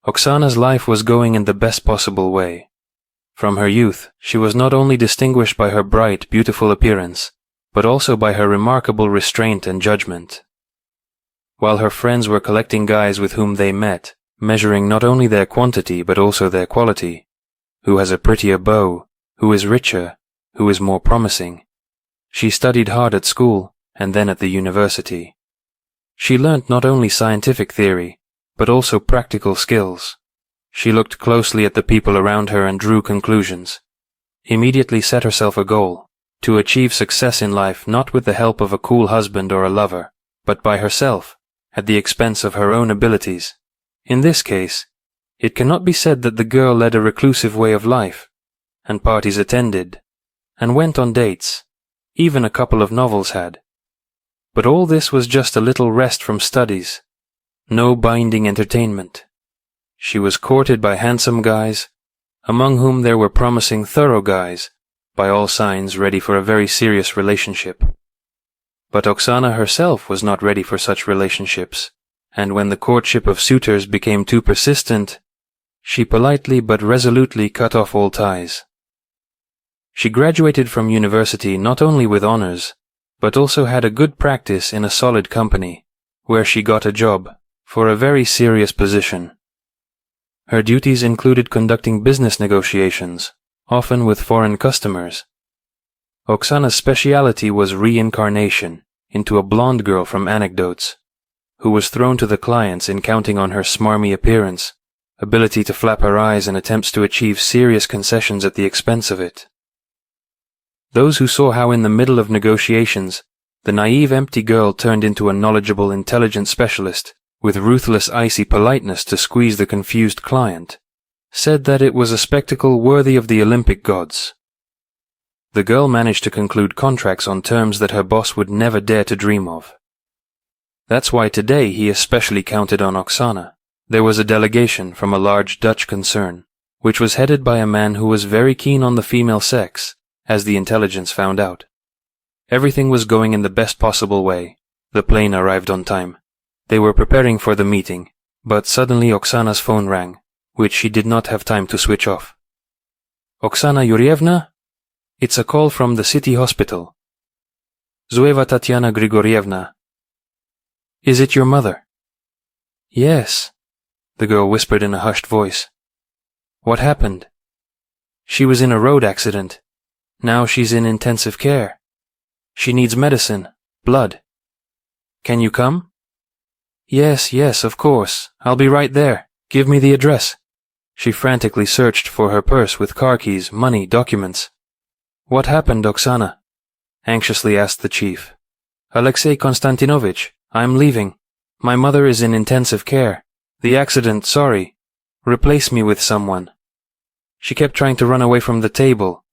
Oksana's life was going in the best possible way. From her youth, she was not only distinguished by her bright, beautiful appearance, but also by her remarkable restraint and judgment. While her friends were collecting guys with whom they met, measuring not only their quantity but also their quality, who has a prettier beau, who is richer, who is more promising, she studied hard at school and then at the university. She learnt not only scientific theory, but also practical skills. She looked closely at the people around her and drew conclusions. Immediately set herself a goal, to achieve success in life not with the help of a cool husband or a lover, but by herself, at the expense of her own abilities. In this case, it cannot be said that the girl led a reclusive way of life, and parties attended, and went on dates, even a couple of novels had. But all this was just a little rest from studies, no binding entertainment. She was courted by handsome guys, among whom there were promising thorough guys, by all signs ready for a very serious relationship. But Oksana herself was not ready for such relationships, and when the courtship of suitors became too persistent, she politely but resolutely cut off all ties. She graduated from university not only with honors, but also had a good practice in a solid company, where she got a job, for a very serious position. Her duties included conducting business negotiations, often with foreign customers. Oksana's speciality was reincarnation into a blonde girl from Anecdotes, who was thrown to the clients in counting on her smarmy appearance, ability to flap her eyes and attempts to achieve serious concessions at the expense of it. Those who saw how in the middle of negotiations, the naive empty girl turned into a knowledgeable intelligent specialist, with ruthless icy politeness to squeeze the confused client, said that it was a spectacle worthy of the Olympic gods. The girl managed to conclude contracts on terms that her boss would never dare to dream of. That's why today he especially counted on Oksana. There was a delegation from a large Dutch concern, which was headed by a man who was very keen on the female sex, as the intelligence found out. Everything was going in the best possible way. The plane arrived on time. They were preparing for the meeting, but suddenly Oksana's phone rang, which she did not have time to switch off. Oksana Yurievna? It's a call from the city hospital. Zueva Tatiana Grigorievna. Is it your mother? Yes, the girl whispered in a hushed voice. What happened? She was in a road accident. Now she's in intensive care. She needs medicine, blood. Can you come? Yes, of course. I'll be right there. Give me the address. She frantically searched for her purse with car keys, money, documents. What happened, Oksana? Anxiously asked the chief. Alexei Konstantinovich, I'm leaving. My mother is in intensive care. The accident, sorry. Replace me with someone. She kept trying to run away from the table.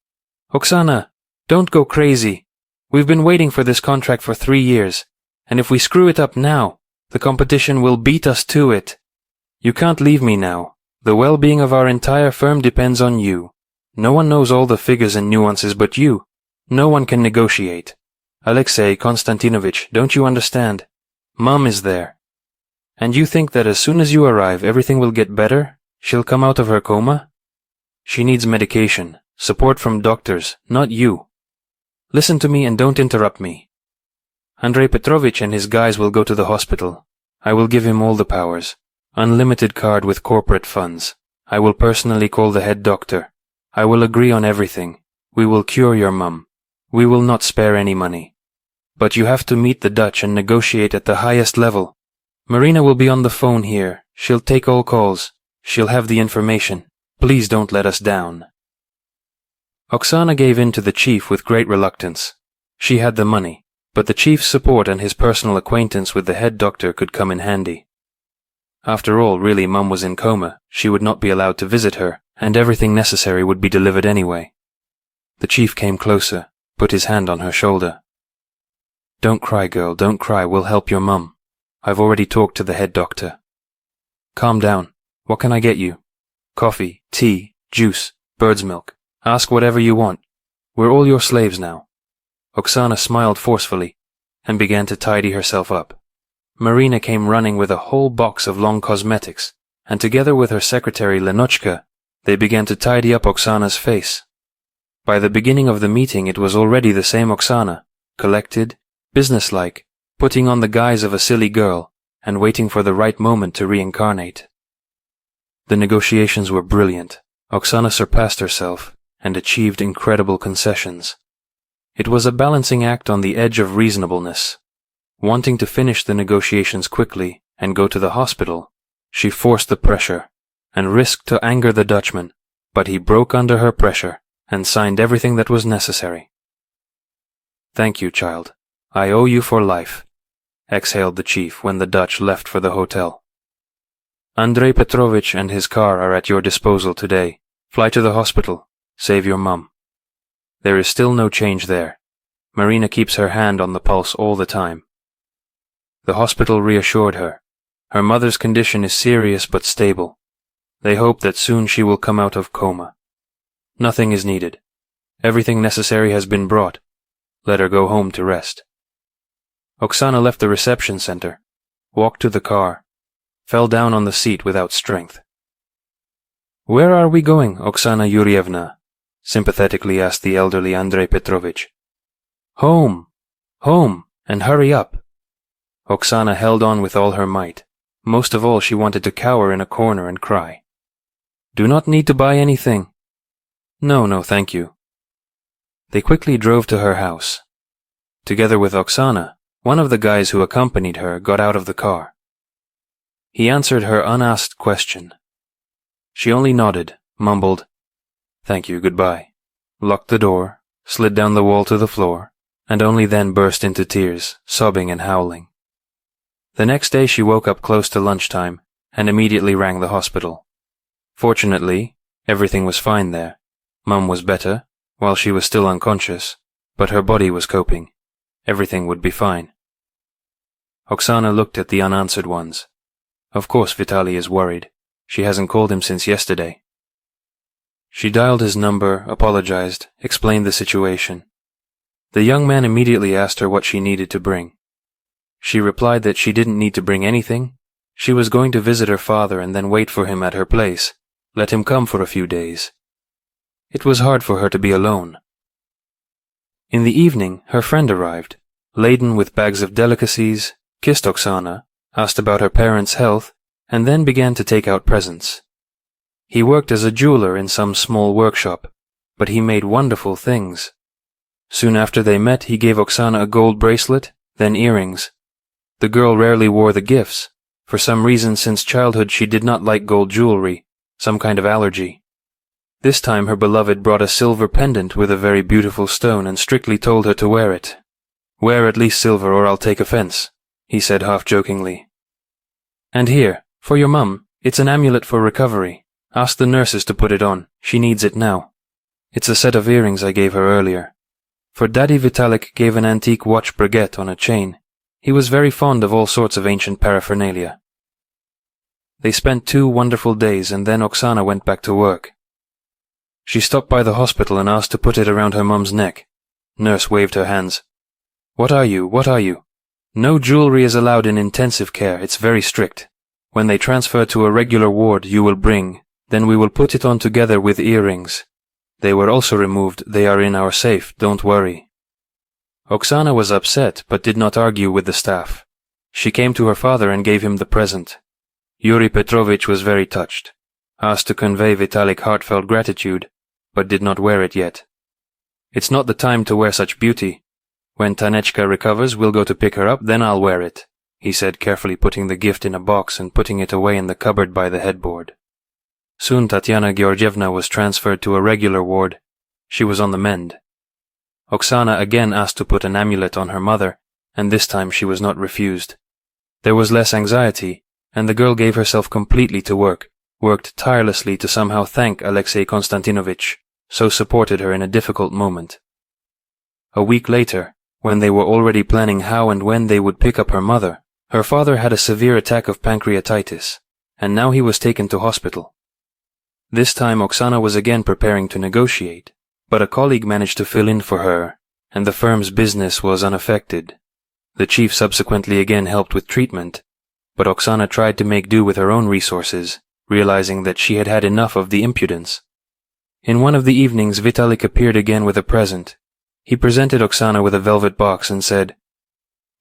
Oksana, don't go crazy. We've been waiting for this contract for 3 years, and if we screw it up now, the competition will beat us to it. You can't leave me now. The well-being of our entire firm depends on you. No one knows all the figures and nuances but you. No one can negotiate. Alexei Konstantinovich, don't you understand? Mom is there. And you think that as soon as you arrive everything will get better? She'll come out of her coma? She needs medication, support from doctors, not you. Listen to me and don't interrupt me. Andrei Petrovich and his guys will go to the hospital. I will give him all the powers. Unlimited card with corporate funds. I will personally call the head doctor. I will agree on everything. We will cure your mum. We will not spare any money. But you have to meet the Dutch and negotiate at the highest level. Marina will be on the phone here. She'll take all calls. She'll have the information. Please don't let us down. Oksana gave in to the chief with great reluctance. She had the money, but the chief's support and his personal acquaintance with the head doctor could come in handy. After all, really, Mum was in coma, she would not be allowed to visit her, and everything necessary would be delivered anyway. The chief came closer, put his hand on her shoulder. Don't cry, girl, don't cry, we'll help your mum. I've already talked to the head doctor. Calm down. What can I get you? Coffee, tea, juice, bird's milk. Ask whatever you want. We're all your slaves now. Oksana smiled forcefully and began to tidy herself up. Marina came running with a whole box of long cosmetics and together with her secretary Lenochka, they began to tidy up Oksana's face. By the beginning of the meeting it was already the same Oksana, collected, businesslike, putting on the guise of a silly girl, and waiting for the right moment to reincarnate. The negotiations were brilliant. Oksana surpassed herself, and achieved incredible concessions. It was a balancing act on the edge of reasonableness. Wanting to finish the negotiations quickly and go to the hospital, she forced the pressure, and risked to anger the Dutchman, but he broke under her pressure, and signed everything that was necessary. "Thank you, child. I owe you for life," exhaled the chief when the Dutch left for the hotel. "Andrei Petrovich and his car are at your disposal today. Fly to the hospital. Save your mum. There is still no change there. Marina keeps her hand on the pulse all the time." The hospital reassured her. Her mother's condition is serious but stable. They hope that soon she will come out of coma. Nothing is needed. Everything necessary has been brought. Let her go home to rest. Oksana left the reception center, walked to the car, fell down on the seat without strength. "Where are we going, Oksana Yurievna?" sympathetically asked the elderly Andrei Petrovich. "Home! Home! And hurry up!" Oksana held on with all her might. Most of all, she wanted to cower in a corner and cry. "Do not need to buy anything." No, thank you." They quickly drove to her house. Together with Oksana, one of the guys who accompanied her got out of the car. He answered her unasked question. She only nodded, mumbled, "Thank you, goodbye," locked the door, slid down the wall to the floor, and only then burst into tears, sobbing and howling. The next day she woke up close to lunchtime and immediately rang the hospital. Fortunately, everything was fine there. Mum was better, while she was still unconscious, but her body was coping. Everything would be fine. Oksana looked at the unanswered ones. Of course Vitaly is worried. She hasn't called him since yesterday. She dialed his number, apologized, explained the situation. The young man immediately asked her what she needed to bring. She replied that she didn't need to bring anything. She was going to visit her father and then wait for him at her place, let him come for a few days. It was hard for her to be alone. In the evening, her friend arrived, laden with bags of delicacies, kissed Oksana, asked about her parents' health, and then began to take out presents. He worked as a jeweler in some small workshop, but he made wonderful things. Soon after they met, he gave Oksana a gold bracelet, then earrings. The girl rarely wore the gifts. For some reason since childhood she did not like gold jewelry, some kind of allergy. This time her beloved brought a silver pendant with a very beautiful stone and strictly told her to wear it. "Wear at least silver or I'll take offense," he said half-jokingly. "And here, for your mum, it's an amulet for recovery. Ask the nurses to put it on, she needs it now. It's a set of earrings I gave her earlier. For Daddy Vitalik gave an antique watch braguette on a chain. He was very fond of all sorts of ancient paraphernalia." They spent 2 wonderful days and then Oksana went back to work. She stopped by the hospital and asked to put it around her mum's neck. Nurse waved her hands. What are you? No jewelry is allowed in intensive care, it's very strict. When they transfer to a regular ward you will bring, then we will put it on together with earrings. They were also removed, they are in our safe, don't worry." Oksana was upset but did not argue with the staff. She came to her father and gave him the present. Yuri Petrovich was very touched, asked to convey Vitalik heartfelt gratitude, but did not wear it yet. "It's not the time to wear such beauty. When Tanechka recovers, we'll go to pick her up, then I'll wear it," he said, carefully putting the gift in a box and putting it away in the cupboard by the headboard. Soon Tatiana Georgievna was transferred to a regular ward. She was on the mend. Oksana again asked to put an amulet on her mother, and this time she was not refused. There was less anxiety, and the girl gave herself completely to work, worked tirelessly to somehow thank Alexei Konstantinovich, so supported her in a difficult moment. A week later, when they were already planning how and when they would pick up her mother, her father had a severe attack of pancreatitis, and now he was taken to hospital. This time Oksana was again preparing to negotiate, but a colleague managed to fill in for her, and the firm's business was unaffected. The chief subsequently again helped with treatment, but Oksana tried to make do with her own resources, realizing that she had had enough of the impudence. In one of the evenings, Vitalik appeared again with a present. He presented Oksana with a velvet box and said,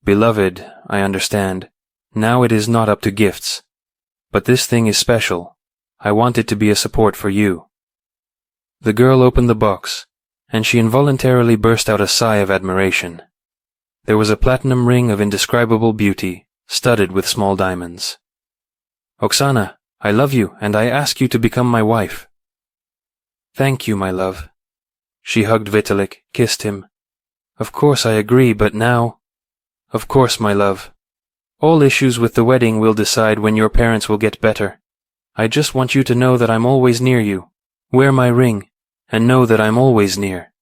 "Beloved, I understand. Now it is not up to gifts. But this thing is special. I want it to be a support for you." The girl opened the box, and she involuntarily burst out a sigh of admiration. There was a platinum ring of indescribable beauty, studded with small diamonds. "Oksana, I love you, and I ask you to become my wife." "Thank you, my love." She hugged Vitalik, kissed him. "Of course I agree, but now—" "Of course, my love. All issues with the wedding we'll decide when your parents will get better. I just want you to know that I'm always near you. Wear my ring, and know that I'm always near."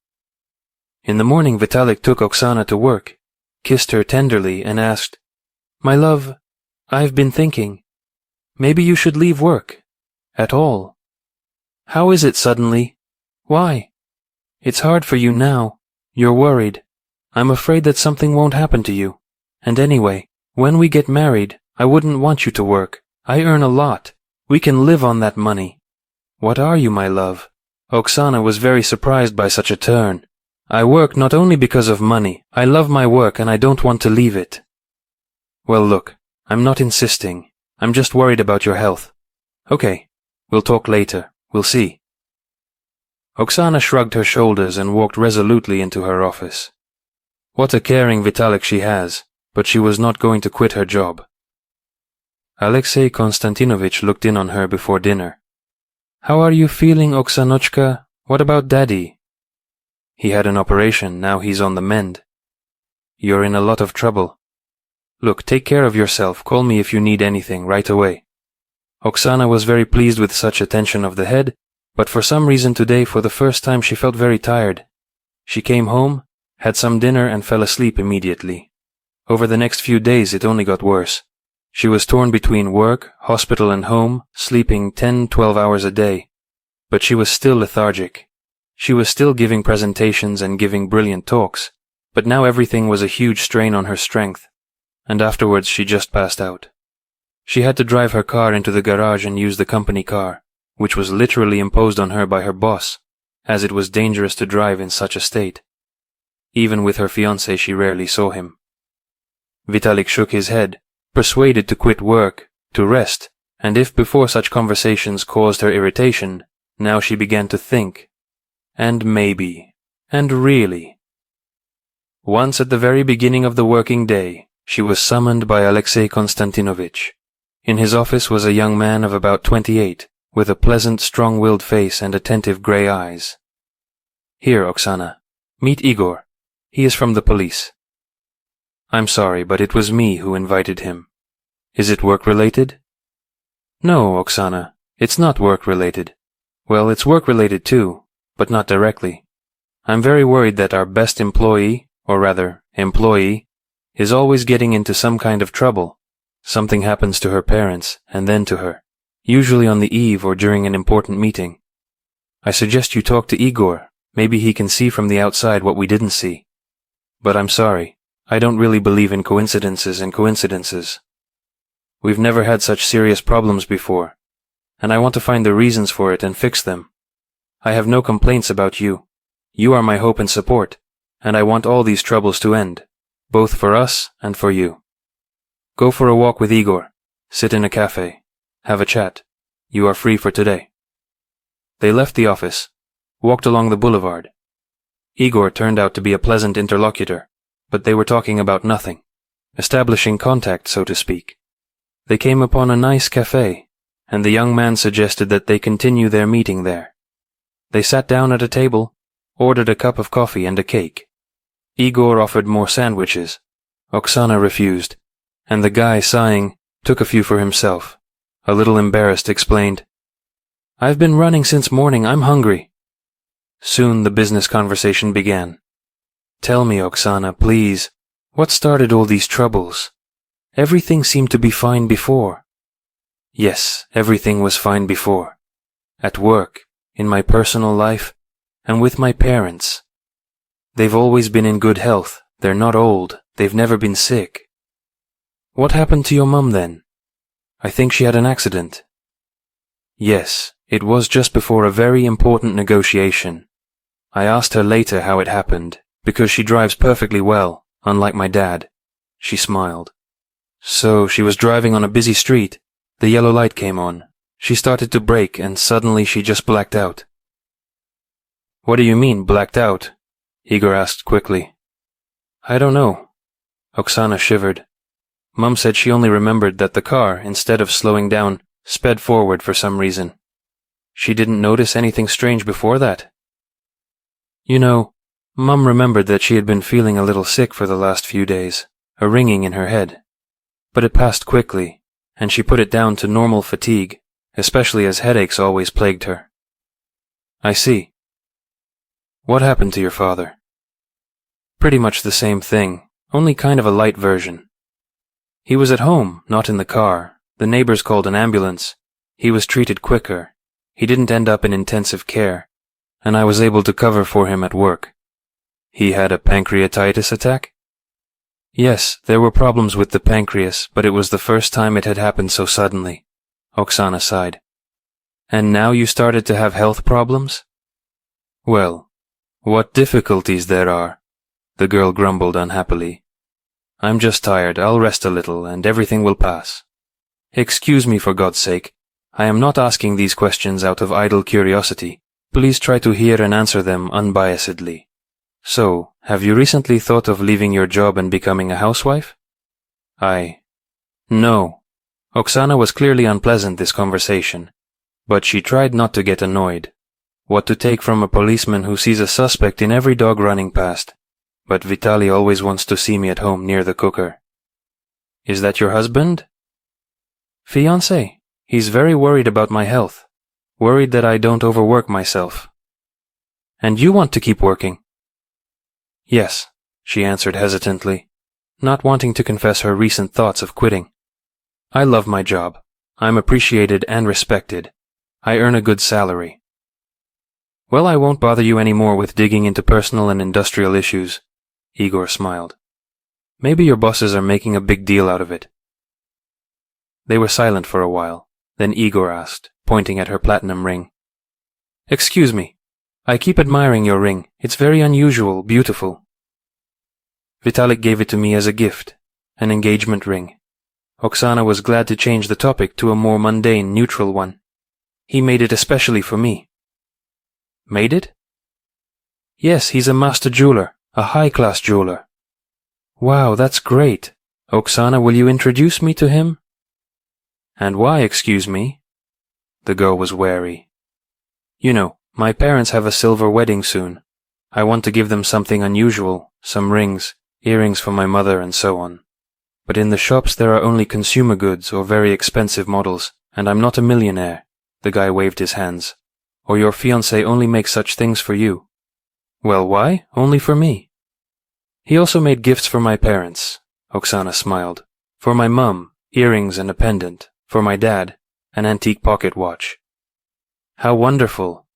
In the morning, Vitalik took Oksana to work, kissed her tenderly, and asked, "My love, I've been thinking. Maybe you should leave work. At all. How is it suddenly? Why? It's hard for you now. You're worried. I'm afraid that something won't happen to you. And anyway, when we get married, I wouldn't want you to work. I earn a lot. We can live on that money." "What are you, my love?" Oksana was very surprised by such a turn. "I work not only because of money. I love my work and I don't want to leave it." "Well, look, I'm not insisting. I'm just worried about your health. Okay, we'll talk later. We'll see." Oksana shrugged her shoulders and walked resolutely into her office. What a caring Vitalik she has, but she was not going to quit her job. Alexei Konstantinovich looked in on her before dinner. "How are you feeling, Oksanochka? What about Daddy?" "He had an operation, now he's on the mend." "You're in a lot of trouble. Look, take care of yourself, call me if you need anything, right away." Oksana was very pleased with such attention of the head, but for some reason today, for the first time, she felt very tired. She came home, had some dinner, and fell asleep immediately. Over the next few days, it only got worse. She was torn between work, hospital, and home, sleeping 10-12 hours a day. But she was still lethargic. She was still giving presentations and giving brilliant talks, but now everything was a huge strain on her strength, and afterwards she just passed out. She had to drive her car into the garage and use the company car, which was literally imposed on her by her boss, as it was dangerous to drive in such a state. Even with her fiancé, she rarely saw him. Vitalik shook his head, persuaded to quit work, to rest, and if before such conversations caused her irritation, now she began to think. And maybe. And really. Once at the very beginning of the working day, she was summoned by Alexei Konstantinovich. In his office was a young man of about 28, with a pleasant, strong-willed face and attentive grey eyes. "Here, Oksana. Meet Igor. He is from the police." "I'm sorry, but it was me who invited him. Is it work-related?" "No, Oksana, it's not work-related. Well, it's work-related too, but not directly. I'm very worried that our best employee, or rather, employee, is always getting into some kind of trouble. Something happens to her parents, and then to her, usually on the eve or during an important meeting. I suggest you talk to Igor. Maybe he can see from the outside what we didn't see. But I'm sorry, I don't really believe in coincidences and coincidences. We've never had such serious problems before, and I want to find the reasons for it and fix them. I have no complaints about you. You are my hope and support, and I want all these troubles to end, both for us and for you. Go for a walk with Igor. Sit in a cafe. Have a chat. You are free for today." They left the office, walked along the boulevard. Igor turned out to be a pleasant interlocutor, but they were talking about nothing, establishing contact, so to speak. They came upon a nice cafe, and the young man suggested that they continue their meeting there. They sat down at a table, ordered a cup of coffee and a cake. Igor offered more sandwiches. Oksana refused, and the guy, sighing, took a few for himself. A little embarrassed, explained, "I've been running since morning, I'm hungry." Soon the business conversation began. "Tell me, Oksana, please, what started all these troubles? Everything seemed to be fine before." "Yes, everything was fine before. At work, in my personal life, and with my parents. They've always been in good health, they're not old, they've never been sick." "What happened to your mum then?" "I think she had an accident." Yes, it was just before a very important negotiation. I asked her later how it happened, because she drives perfectly well, unlike my dad. She smiled. So she was driving on a busy street. The yellow light came on. She started to brake and suddenly she just blacked out. What do you mean, blacked out? Igor asked quickly. I don't know. Oksana shivered. Mum said she only remembered that the car, instead of slowing down, sped forward for some reason. She didn't notice anything strange before that. You know, Mum remembered that she had been feeling a little sick for the last few days, a ringing in her head. But it passed quickly, and she put it down to normal fatigue, especially as headaches always plagued her. I see. What happened to your father? Pretty much the same thing, only kind of a light version. He was at home, not in the car. The neighbors called an ambulance. He was treated quicker. He didn't end up in intensive care, and I was able to cover for him at work. He had a pancreatitis attack? Yes, there were problems with the pancreas, but it was the first time it had happened so suddenly. Oksana sighed. And now you started to have health problems? Well, what difficulties there are, the girl grumbled unhappily. I'm just tired, I'll rest a little, and everything will pass. Excuse me for God's sake. I am not asking these questions out of idle curiosity. Please try to hear and answer them unbiasedly. So, have you recently thought of leaving your job and becoming a housewife? No. Oksana was clearly unpleasant this conversation, but she tried not to get annoyed. What to take from a policeman who sees a suspect in every dog running past? But Vitaly always wants to see me at home near the cooker. Is that your husband? Fiancé. He's very worried about my health. Worried that I don't overwork myself. And you want to keep working? Yes, she answered hesitantly, not wanting to confess her recent thoughts of quitting. I love my job. I'm appreciated and respected. I earn a good salary. Well, I won't bother you any more with digging into personal and industrial issues. Igor smiled. Maybe your bosses are making a big deal out of it. They were silent for a while. Then Igor asked, pointing at her platinum ring. Excuse me. I keep admiring your ring. It's very unusual, beautiful. Vitalik gave it to me as a gift, an engagement ring. Oksana was glad to change the topic to a more mundane, neutral one. He made it especially for me. Made it? Yes, he's a master jeweler, a high-class jeweler. Wow, that's great. Oksana, will you introduce me to him? And why, excuse me? The girl was wary. You know, my parents have a silver wedding soon. I want to give them something unusual, some rings, earrings for my mother and so on. But in the shops there are only consumer goods or very expensive models, and I'm not a millionaire. The guy waved his hands. Or your fiancé only makes such things for you. Well, why? Only for me. He also made gifts for my parents. Oksana smiled. For my mum, earrings and a pendant. For my dad, an antique pocket watch. How wonderful.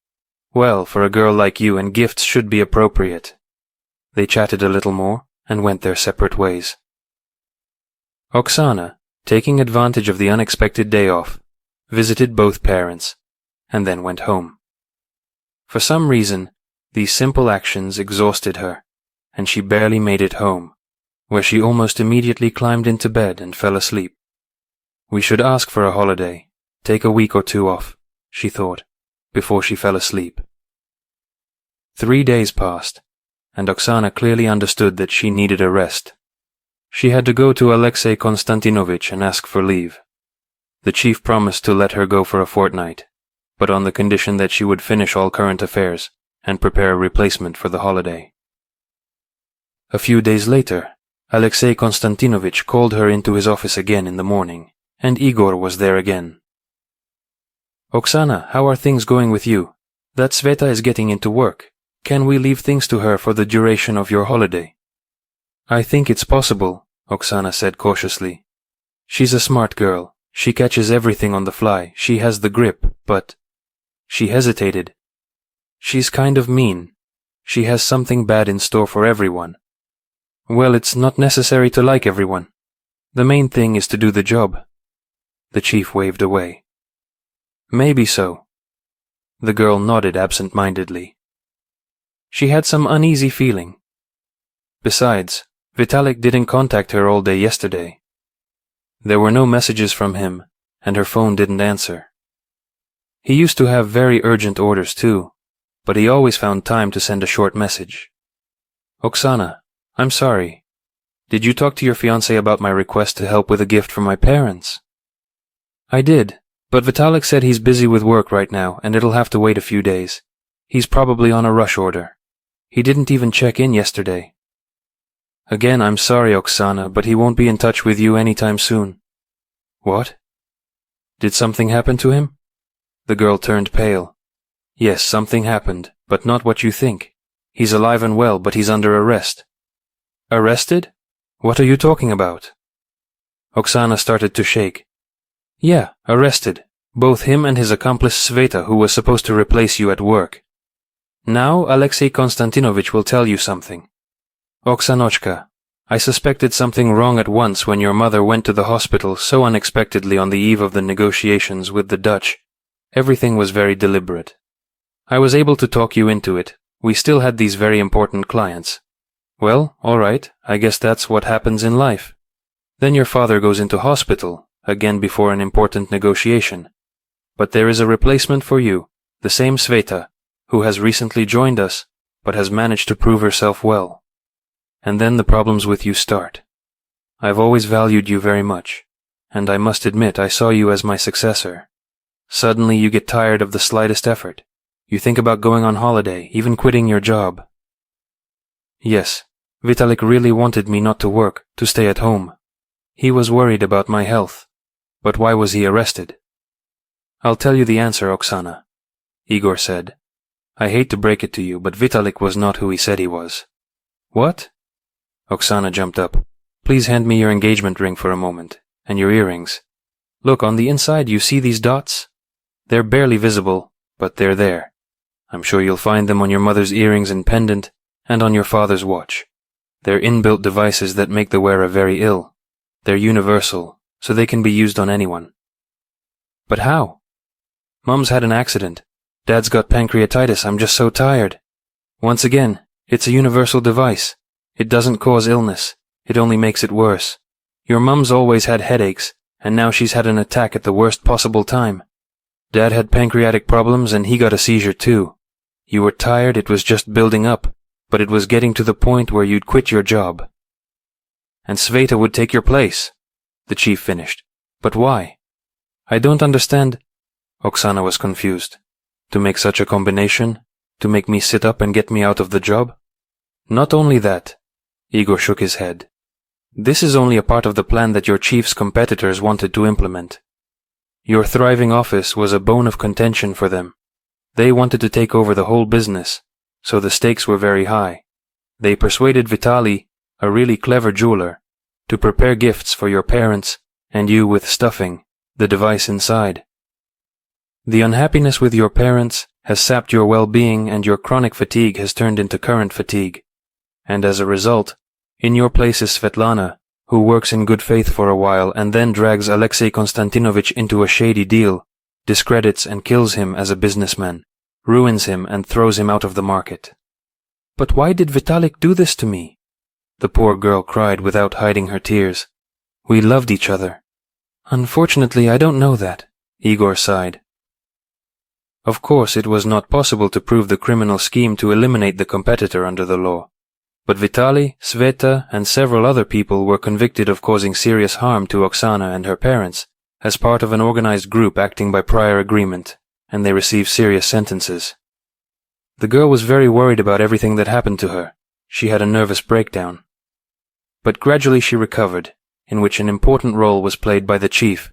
Well, for a girl like you, and gifts should be appropriate. They chatted a little more and went their separate ways. Oksana, taking advantage of the unexpected day off, visited both parents, and then went home. For some reason, these simple actions exhausted her, and she barely made it home, where she almost immediately climbed into bed and fell asleep. We should ask for a holiday, take a week or two off, she thought, before she fell asleep. 3 days passed, and Oksana clearly understood that she needed a rest. She had to go to Alexei Konstantinovich and ask for leave. The chief promised to let her go for a fortnight, but on the condition that she would finish all current affairs and prepare a replacement for the holiday. A few days later, Alexei Konstantinovich called her into his office again in the morning, and Igor was there again. Oksana, how are things going with you? That Sveta is getting into work. Can we leave things to her for the duration of your holiday? I think it's possible, Oksana said cautiously. She's a smart girl. She catches everything on the fly. She has the grip, but... She hesitated. She's kind of mean. She has something bad in store for everyone. Well, it's not necessary to like everyone. The main thing is to do the job. The chief waved away. Maybe so. The girl nodded absent-mindedly. She had some uneasy feeling. Besides, Vitalik didn't contact her all day yesterday. There were no messages from him, and her phone didn't answer. He used to have very urgent orders too, but he always found time to send a short message. Oksana, I'm sorry. Did you talk to your fiancé about my request to help with a gift for my parents? I did, but Vitalik said he's busy with work right now and it'll have to wait a few days. He's probably on a rush order. He didn't even check in yesterday. Again, I'm sorry, Oksana, but he won't be in touch with you anytime soon. What? Did something happen to him? The girl turned pale. Yes, something happened, but not what you think. He's alive and well, but he's under arrest. Arrested? What are you talking about? Oksana started to shake. Yeah, arrested. Both him and his accomplice Sveta, who was supposed to replace you at work. Now Alexei Konstantinovich will tell you something. Oksanochka, I suspected something wrong at once when your mother went to the hospital so unexpectedly on the eve of the negotiations with the Dutch. Everything was very deliberate. I was able to talk you into it. We still had these very important clients. Well, all right, I guess that's what happens in life. Then your father goes into hospital, again before an important negotiation. But there is a replacement for you, the same Sveta, who has recently joined us, but has managed to prove herself well. And then the problems with you start. I've always valued you very much, and I must admit I saw you as my successor. Suddenly you get tired of the slightest effort. You think about going on holiday, even quitting your job. Yes, Vitalik really wanted me not to work, to stay at home. He was worried about my health. But why was he arrested? I'll tell you the answer, Oksana, Igor said. I hate to break it to you, but Vitalik was not who he said he was. What? Oksana jumped up. Please hand me your engagement ring for a moment, and your earrings. Look, on the inside you see these dots? They're barely visible, but they're there. I'm sure you'll find them on your mother's earrings and pendant, and on your father's watch. They're inbuilt devices that make the wearer very ill. They're universal, so they can be used on anyone. But how? Mom's had an accident. Dad's got pancreatitis. I'm just so tired. Once again, it's a universal device. It doesn't cause illness. It only makes it worse. Your mom's always had headaches, and now she's had an attack at the worst possible time. Dad had pancreatic problems and he got a seizure too. You were tired, it was just building up, but it was getting to the point where you'd quit your job. And Sveta would take your place, the chief finished. But why? I don't understand. Oksana was confused. To make such a combination? To make me sit up and get me out of the job? Not only that. Igor shook his head. This is only a part of the plan that your chief's competitors wanted to implement. Your thriving office was a bone of contention for them. They wanted to take over the whole business, so the stakes were very high. They persuaded Vitali, a really clever jeweler, to prepare gifts for your parents and you with stuffing, the device inside. The unhappiness with your parents has sapped your well-being and your chronic fatigue has turned into current fatigue. And as a result, in your place is Svetlana, who works in good faith for a while and then drags Alexei Konstantinovich into a shady deal, discredits and kills him as a businessman, ruins him and throws him out of the market. But why did Vitalik do this to me? The poor girl cried without hiding her tears. We loved each other. Unfortunately, I don't know that, Igor sighed. Of course, it was not possible to prove the criminal scheme to eliminate the competitor under the law. But Vitali, Sveta, and several other people were convicted of causing serious harm to Oksana and her parents as part of an organized group acting by prior agreement, and they received serious sentences. The girl was very worried about everything that happened to her. She had a nervous breakdown. But gradually she recovered, in which an important role was played by the chief,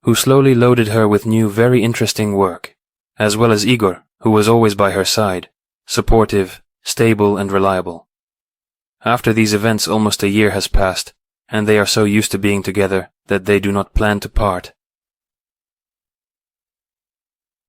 who slowly loaded her with new very interesting work, as well as Igor, who was always by her side, supportive, stable, and reliable. After these events almost a year has passed, and they are so used to being together that they do not plan to part.